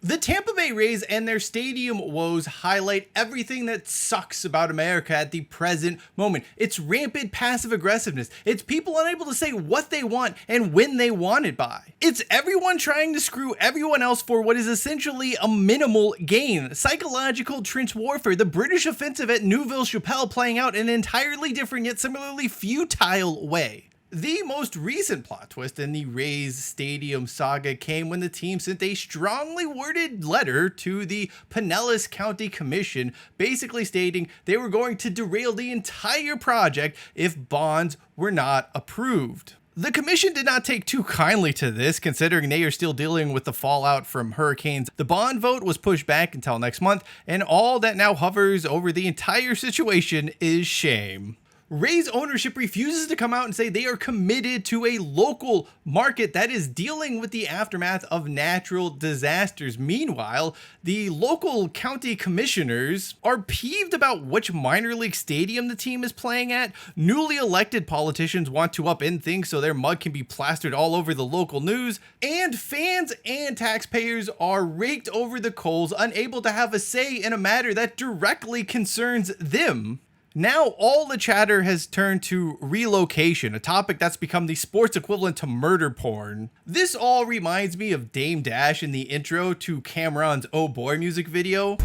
The Tampa Bay Rays and their stadium woes highlight everything that sucks about America at the present moment. It's rampant passive aggressiveness. It's people unable to say what they want and when they want it by. It's everyone trying to screw everyone else for what is essentially a minimal gain. Psychological trench warfare, the British offensive at Neuville-Chapelle playing out in an entirely different yet similarly futile way. The most recent plot twist in the Rays stadium saga came when the team sent a strongly worded letter to the Pinellas County Commission, basically stating they were going to derail the entire project if bonds were not approved. The commission did not take too kindly to this, considering they are still dealing with the fallout from hurricanes. The bond vote was pushed back until next month, and all that now hovers over the entire situation is shame. Rays ownership refuses to come out and say they are committed to a local market that is dealing with the aftermath of natural disasters. Meanwhile, the local county commissioners are peeved about which minor league stadium the team is playing at. Newly elected politicians want to upend things so their mud can be plastered all over the local news. And fans and taxpayers are raked over the coals, unable to have a say in a matter that directly concerns them. Now all the chatter has turned to relocation, a topic that's become the sports equivalent to murder porn. This all reminds me of Dame Dash in the intro to Cameron's Oh Boy music video.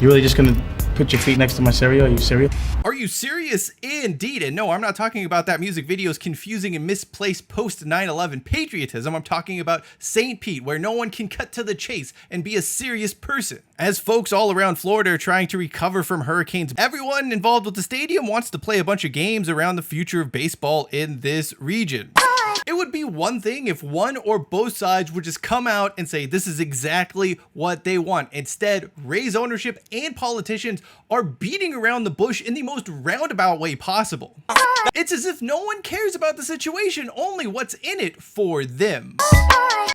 You really just gonna put your feet next to my cereal? Are you serious? Are you serious? Indeed. And no, I'm not talking about that music video's confusing and misplaced post 9/11 patriotism. I'm talking about St. Pete, where no one can cut to the chase and be a serious person. As folks all around Florida are trying to recover from hurricanes, everyone involved with the stadium wants to play a bunch of games around the future of baseball in this region. It would be one thing if one or both sides would just come out and say this is exactly what they want. Instead, Rays ownership and politicians are beating around the bush in the most roundabout way possible. It's as if no one cares about the situation, only what's in it for them.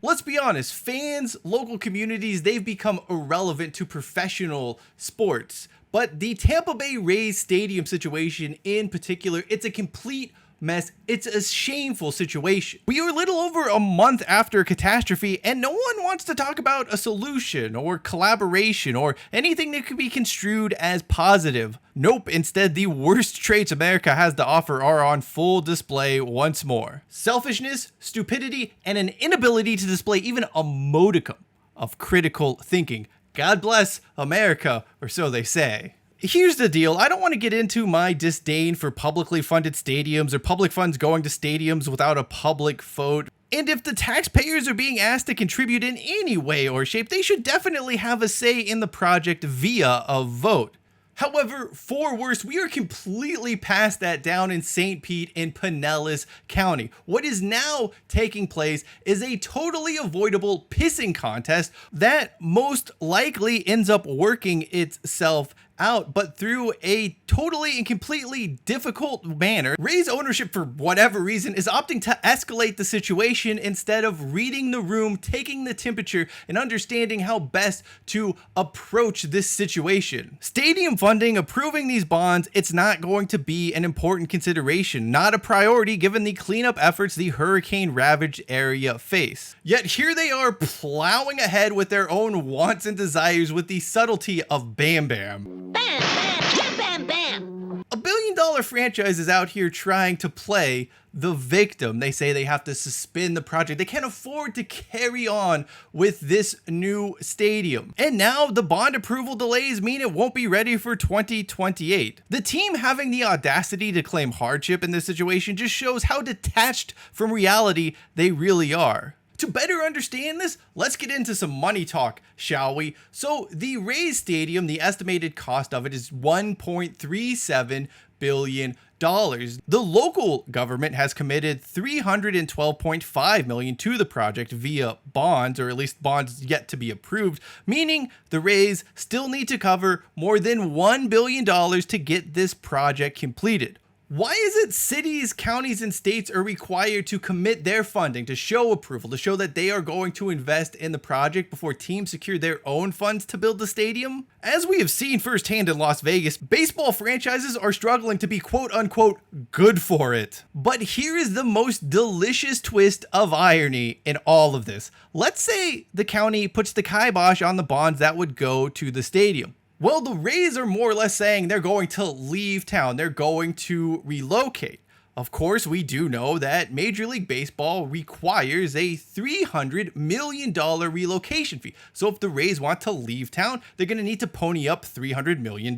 Let's be honest, fans, local communities, they've become irrelevant to professional sports. But the Tampa Bay Rays stadium situation in particular, it's a complete mess. It's a shameful situation. We are a little over a month after a catastrophe and no one wants to talk about a solution or collaboration or anything that could be construed as positive. Nope, instead the worst traits America has to offer are on full display once more. Selfishness, stupidity, and an inability to display even a modicum of critical thinking. God bless America, or so they say. Here's the deal. I don't want to get into my disdain for publicly funded stadiums or public funds going to stadiums without a public vote. And if the taxpayers are being asked to contribute in any way or shape, they should definitely have a say in the project via a vote. However, for worse, we are completely past that down in St. Pete in Pinellas County. What is now taking place is a totally avoidable pissing contest that most likely ends up working itself out, but through a totally and completely difficult manner. Rays ownership, for whatever reason, is opting to escalate the situation instead of reading the room, taking the temperature, and understanding how best to approach this situation. Stadium funding, approving these bonds, it's not going to be an important consideration, not a priority given the cleanup efforts the hurricane-ravaged area face. Yet here they are plowing ahead with their own wants and desires with the subtlety of Bam Bam. Bam, bam, bam, bam. $1 billion franchise is out here trying to play the victim. They say they have to suspend the project. They can't afford to carry on with this new stadium. And now the bond approval delays mean it won't be ready for 2028. The team having the audacity to claim hardship in this situation just shows how detached from reality they really are. To better understand this, let's get into some money talk, shall we? So the Rays Stadium, the estimated cost of it is $1.37 billion. The local government has committed $312.5 million to the project via bonds, or at least bonds yet to be approved, meaning the Rays still need to cover more than $1 billion to get this project completed. Why is it cities, counties, and states are required to commit their funding, to show approval, to show that they are going to invest in the project before teams secure their own funds to build the stadium? As we have seen firsthand in Las Vegas, baseball franchises are struggling to be quote unquote good for it. But here is the most delicious twist of irony in all of this. Let's say the county puts the kibosh on the bonds that would go to the stadium. Well, the Rays are more or less saying they're going to leave town. They're going to relocate. Of course, we do know that Major League Baseball requires a $300 million relocation fee. So if the Rays want to leave town, they're going to need to pony up $300 million.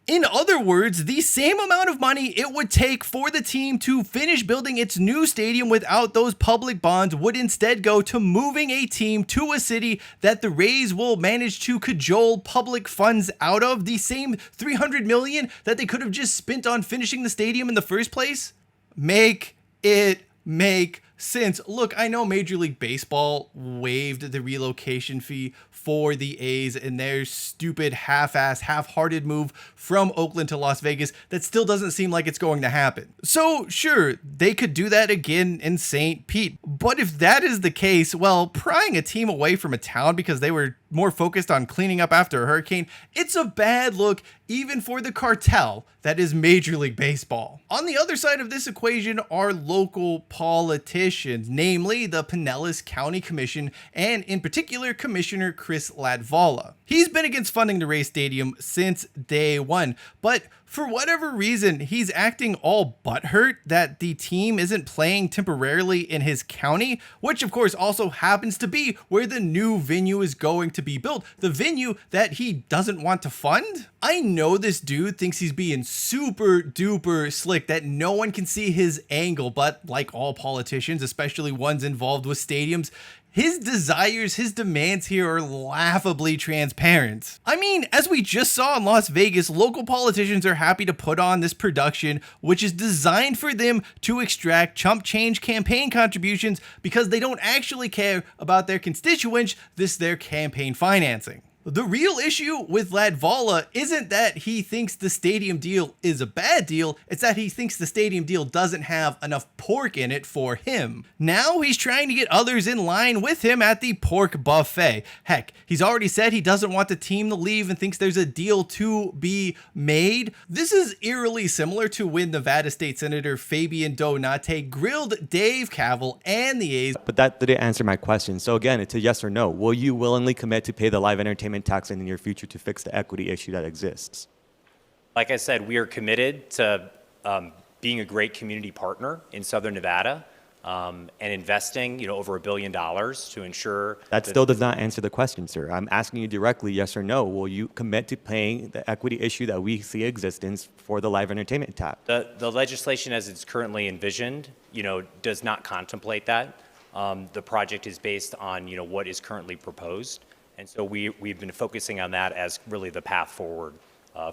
In other words, the same amount of money it would take for the team to finish building its new stadium without those public bonds would instead go to moving a team to a city that the Rays will manage to cajole public funds out of, the same $300 million that they could have just spent on finishing the stadium in the first place. Make it make sense. Look, I know Major League Baseball waived the relocation fee for the A's in their stupid half-ass, half-hearted move from Oakland to Las Vegas that still doesn't seem like it's going to happen. So sure, they could do that again in St. Pete. But if that is the case, well, prying a team away from a town because they were more focused on cleaning up after a hurricane, it's a bad look even for the cartel that is Major League Baseball. On the other side of this equation are local politicians, namely the Pinellas County Commission and in particular Commissioner Chris Latvala. He's been against funding the Rays Stadium since day one, but for whatever reason, he's acting all butthurt that the team isn't playing temporarily in his county, which of course also happens to be where the new venue is going to be built, the venue that he doesn't want to fund. I know this dude thinks he's being super duper slick, that no one can see his angle, but like all politicians, especially ones involved with stadiums, his desires, his demands here are laughably transparent. I mean, as we just saw in Las Vegas, local politicians are happy to put on this production, which is designed for them to extract chump change campaign contributions because they don't actually care about their constituents, their campaign financing. The real issue with Latvala isn't that he thinks the stadium deal is a bad deal, it's that he thinks the stadium deal doesn't have enough pork in it for him. Now he's trying to get others in line with him at the pork buffet. Heck, he's already said he doesn't want the team to leave and thinks there's a deal to be made. This is eerily similar to when Nevada State Senator Fabian Donate grilled Dave Kaval and the A's. But that didn't answer my question. So again, it's a yes or no. Will you willingly commit to pay the live entertainment tax in the near future to fix the equity issue that exists? Like I said, we are committed to being a great community partner in Southern Nevada and investing, over $1 billion to ensure that still does not answer the question, sir. I'm asking you directly, yes or no. Will you commit to paying the equity issue that we see existence for the live entertainment tax? The legislation as it's currently envisioned, does not contemplate that. The project is based on, what is currently proposed. And so we've been focusing on that as really the path forward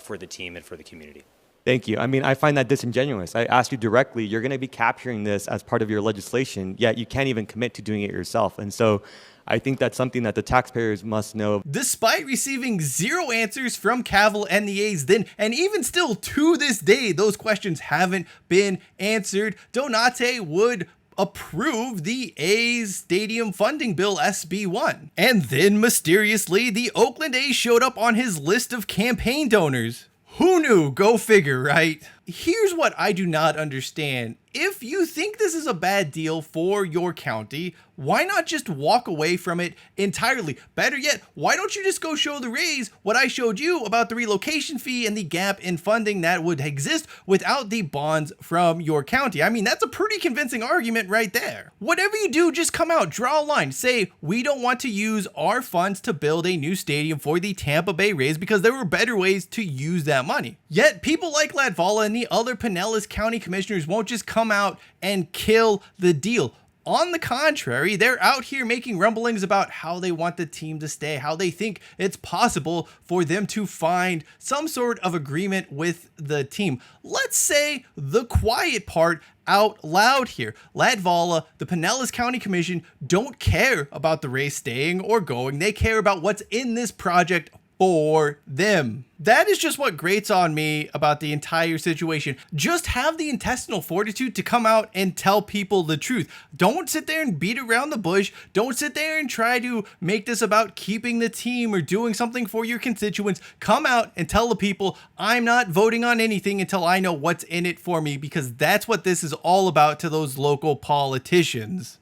for the team and for the community. Thank you. I mean, I find that disingenuous. I asked you directly, you're going to be capturing this as part of your legislation, yet you can't even commit to doing it yourself. And so I think that's something that the taxpayers must know. Despite receiving zero answers from Kaval and the A's then, and even still to this day, those questions haven't been answered, Donate would approve the A's stadium funding bill SB1. And then mysteriously, the Oakland A's showed up on his list of campaign donors. Who knew? Go figure, right? Here's what I do not understand. If you think this is a bad deal for your county, why not just walk away from it entirely? Better yet, why don't you just go show the Rays what I showed you about the relocation fee and the gap in funding that would exist without the bonds from your county? I mean, that's a pretty convincing argument right there. Whatever you do, just come out, draw a line, say, we don't want to use our funds to build a new stadium for the Tampa Bay Rays because there were better ways to use that money. Yet people like Latvala and the other Pinellas County commissioners won't just come out and kill the deal. On the contrary, they're out here making rumblings about how they want the team to stay, how they think it's possible for them to find some sort of agreement with the team. Let's say the quiet part out loud here. Latvala, the Pinellas County Commission, don't care about the Rays staying or going. They care about what's in this project for them. That is just what grates on me about the entire situation. Just have the intestinal fortitude to come out and tell people the truth. Don't sit there and beat around the bush. Don't sit there and try to make this about keeping the team or doing something for your constituents. Come out and tell the people, I'm not voting on anything until I know what's in it for me, because that's what this is all about to those local politicians.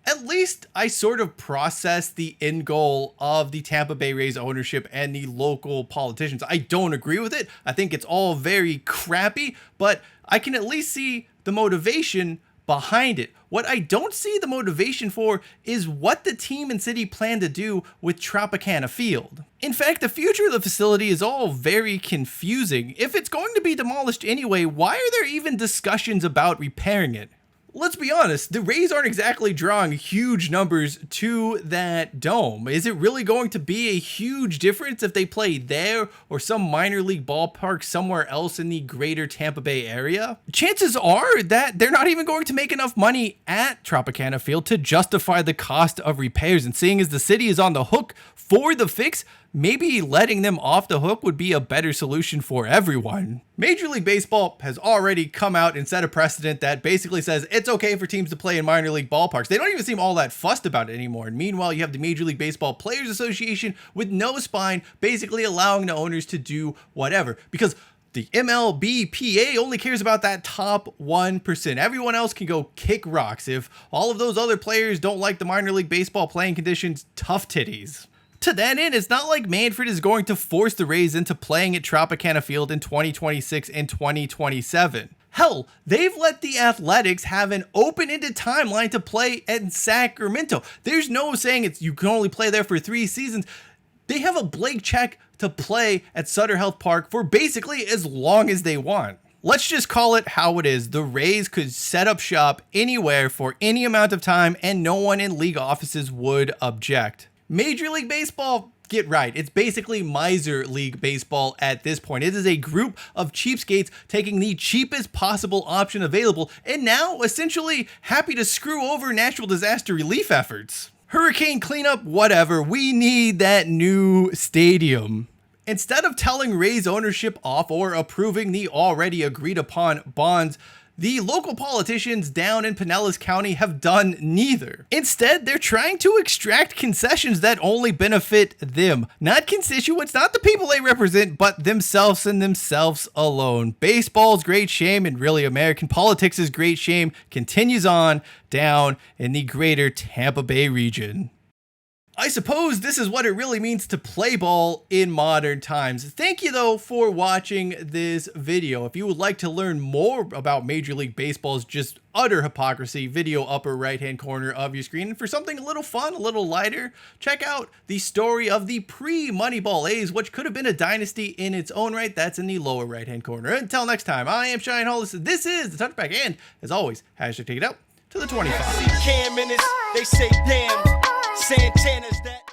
At least I sort of processed the end goal of the Tampa Bay Rays ownership and the local politicians. I don't agree with it. I think it's all very crappy, but I can at least see the motivation behind it. What I don't see the motivation for is what the team and city plan to do with Tropicana Field. In fact, the future of the facility is all very confusing. If it's going to be demolished anyway, why are there even discussions about repairing it? Let's be honest, the Rays aren't exactly drawing huge numbers to that dome. Is it really going to be a huge difference if they play there or some minor league ballpark somewhere else in the greater Tampa Bay area? Chances are that they're not even going to make enough money at Tropicana Field to justify the cost of repairs. And seeing as the city is on the hook for the fix, maybe letting them off the hook would be a better solution for everyone. Major League Baseball has already come out and set a precedent that basically says it's okay for teams to play in minor league ballparks. They don't even seem all that fussed about it anymore. And meanwhile, you have the Major League Baseball Players Association with no spine, basically allowing the owners to do whatever. Because the MLBPA only cares about that top 1%. Everyone else can go kick rocks. If all of those other players don't like the minor league baseball playing conditions, tough titties. To that end, it's not like Manfred is going to force the Rays into playing at Tropicana Field in 2026 and 2027. Hell, they've let the Athletics have an open-ended timeline to play at Sacramento. There's no saying you can only play there for 3 seasons. They have a blank check to play at Sutter Health Park for basically as long as they want. Let's just call it how it is. The Rays could set up shop anywhere for any amount of time and no one in league offices would object. Major League Baseball, get right. It's basically miser league baseball at this point. It is a group of cheapskates taking the cheapest possible option available and now essentially happy to screw over natural disaster relief efforts. Hurricane cleanup, whatever. We need that new stadium. Instead of telling Rays ownership off or approving the already agreed upon bonds, the local politicians down in Pinellas County have done neither. Instead, they're trying to extract concessions that only benefit them. Not constituents, not the people they represent, but themselves and themselves alone. Baseball's great shame, and really American politics' great shame, continues on down in the greater Tampa Bay region. I suppose this is what it really means to play ball in modern times. Thank you though for watching this video. If you would like to learn more about Major League Baseball's just utter hypocrisy, video upper right hand corner of your screen. And for something a little fun, a little lighter, check out the story of the pre-Moneyball A's, which could have been a dynasty in its own right. That's in the lower right hand corner. Until next time, I am Cheyenne Hollis. This is the Touchback, and as always, hashtag take it out to the 25. Cam minutes, they say damn, Santana's that.